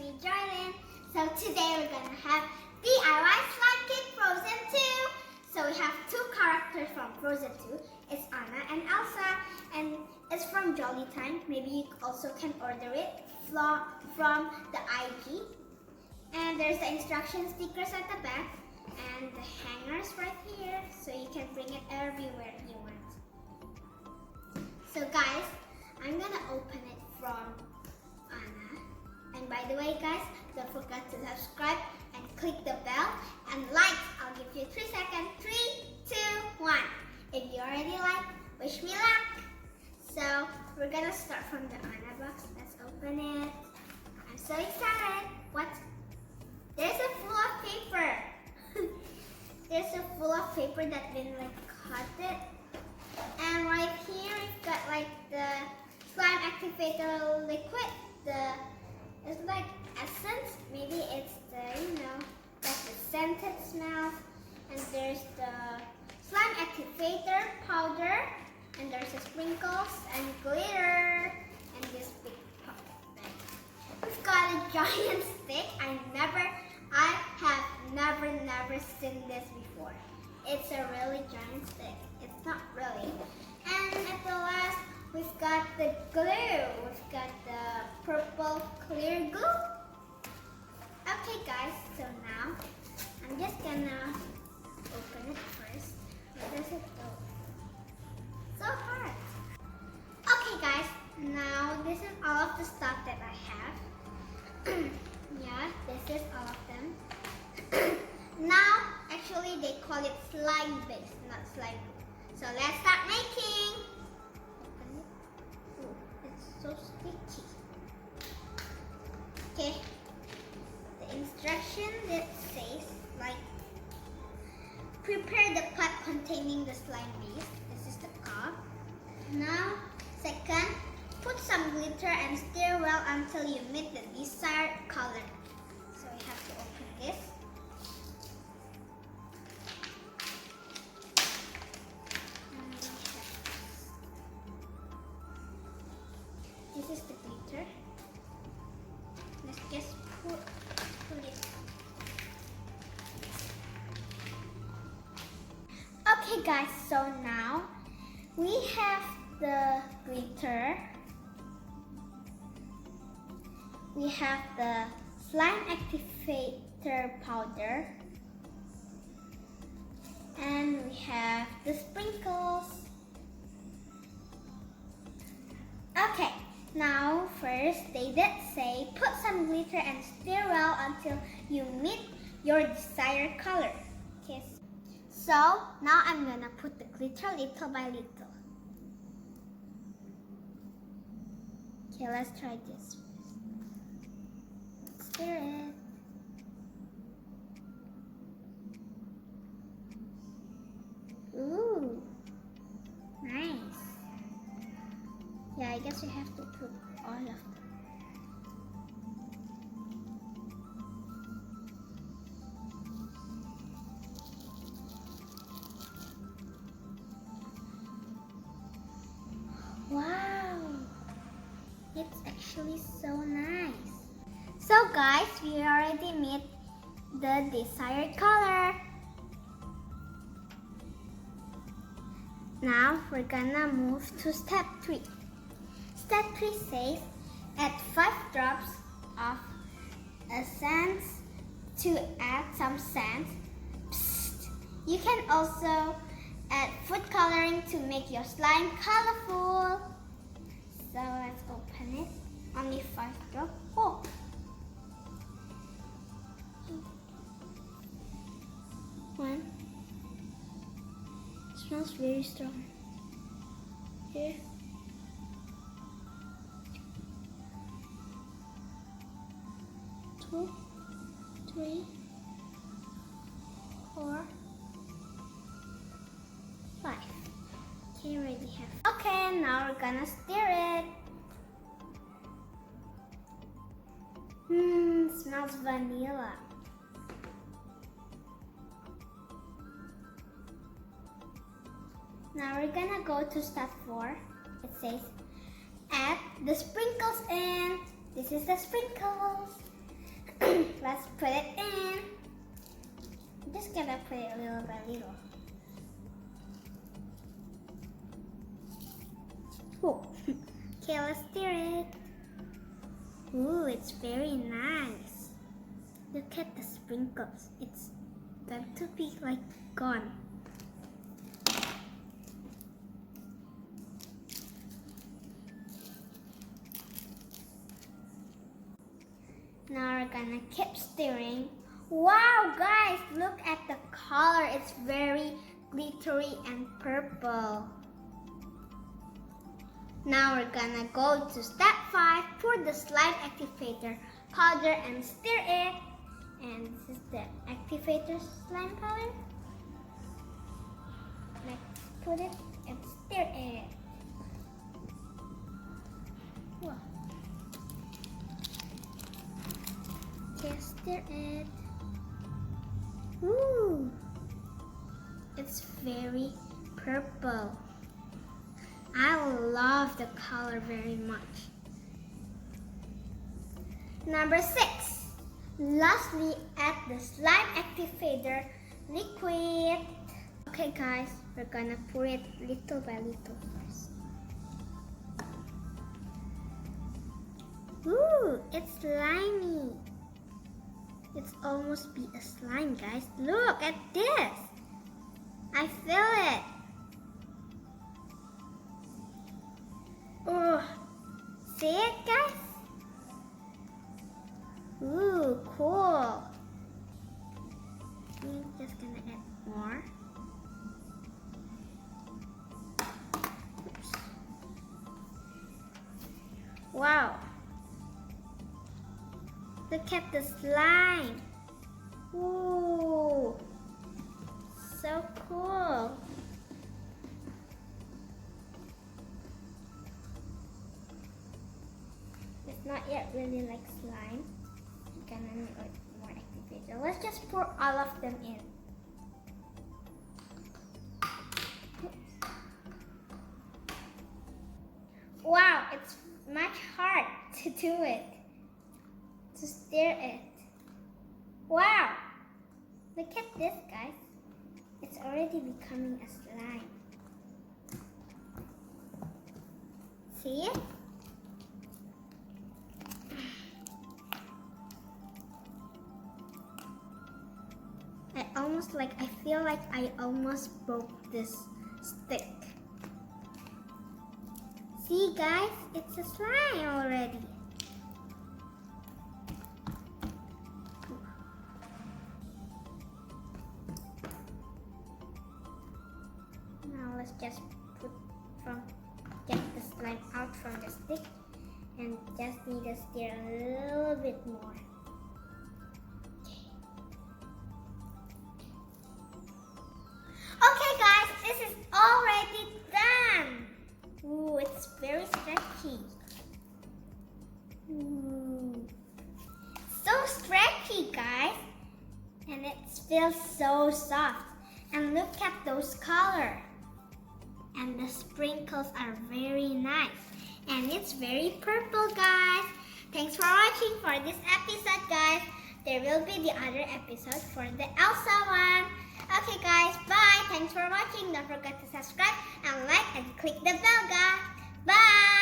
me, Jarlyn. So today we're gonna have DIY Slime Cake Frozen 2. So we have two characters from Frozen 2. It's Anna and Elsa, and it's from Jolly Time. Maybe you also can order it from the IG. And there's the instruction stickers at the back and the hangers right here, so you can bring it everywhere you want. So guys, I'm gonna open it from Anna. And by the way guys, don't forget to subscribe and click the bell and like. I'll give you 3 seconds. 3, 2, 1. If you already like, wish me luck. So we're gonna start from the Anna box. Let's open it. I'm so excited. What? There's a full of paper. There's a full of paper that been like cut it. And right here we've got like the slime activator liquid. It's like essence. Maybe it's the, like the scented smells. And there's the slime activator powder. And there's the sprinkles and glitter. And this big pocket bag. We've got a giant stick. I have never seen this before. It's a really giant stick. It's not really. And at the last, we've got the glue. We've got the purple clear glue. Okay guys, so now I'm just gonna open it first. Where does it go? So hard. Okay guys, now this is all of the stuff that I have. Yeah, this is all of them. Now, actually they call it slime base, not slime glue. So let's start making. Open it. Ooh, it's so sticky. Okay. The instruction that says like prepare the pot containing the slime base. This is the cup. Now, second, put some glitter and stir well until you meet the desired color. So we have to open this. This is the glitter. Let's just put it. Okay guys, so now we have the glitter. We have the slime activator powder. And we have the sprinkles. Okay, now first they did say put some glitter and stir well until you meet your desired color. Okay, so now I'm gonna put the glitter little by little. Okay, let's try this. Stir it. Ooh, nice. Yeah, I guess you have to put all of them. Wow, it's actually so nice. So guys, we already made the desired color. Now we're gonna move to step 3. Step 3 says add 5 drops of essence to add some scent. Psst. You can also add food coloring to make your slime colorful. So let's open it. Only 5 drops. Oh! One. It smells very strong. Here. 2, 3, 4, 5. Okay, already have. Okay, now we're gonna stir it. Smells vanilla. Now we're gonna go to step 4. It says add the sprinkles in. This is the sprinkles. let's put it in. I'm just gonna put it little by little. Oh, okay, let's stir it. Ooh, it's very nice. Look at the sprinkles. It's going to be like gone. Now we're gonna keep stirring. Wow, guys, look at the color. It's very glittery and purple. Now we're gonna go to step 5, pour the slime activator powder and stir it. And this is the activator slime powder. Let's put it and stir it. Wow. Okay, stir it. Ooh, it's very purple. I love the color very much. Number 6. Lastly, add the slime activator liquid. Okay guys, we're gonna pour it little by little first. Ooh, it's slimy. It's almost be a slime, guys. Look at this. I feel it. Oh, see it, guys? Ooh, cool. I'm just gonna add more. Oops. Wow. Look at the slime. Ooh, so cool. It's not yet really like slime. I'm gonna need like more activator. Let's just pour all of them in. Wow, it's much hard to do it. To stir it. Wow! Look at this, guys. It's already becoming a slime. See it? I feel like I almost broke this stick. See, guys? It's a slime already. Let's just get the slime out from the stick and just need to stir a little bit more. Okay guys, this is already done. Ooh, it's very stretchy. Ooh, so stretchy, guys, and it feels so soft. And look at those colors. And the sprinkles are very nice. And it's very purple, guys. Thanks for watching for this episode, guys. There will be the other episode for the Elsa one. Okay, guys. Bye. Thanks for watching. Don't forget to subscribe and like and click the bell, guys. Bye.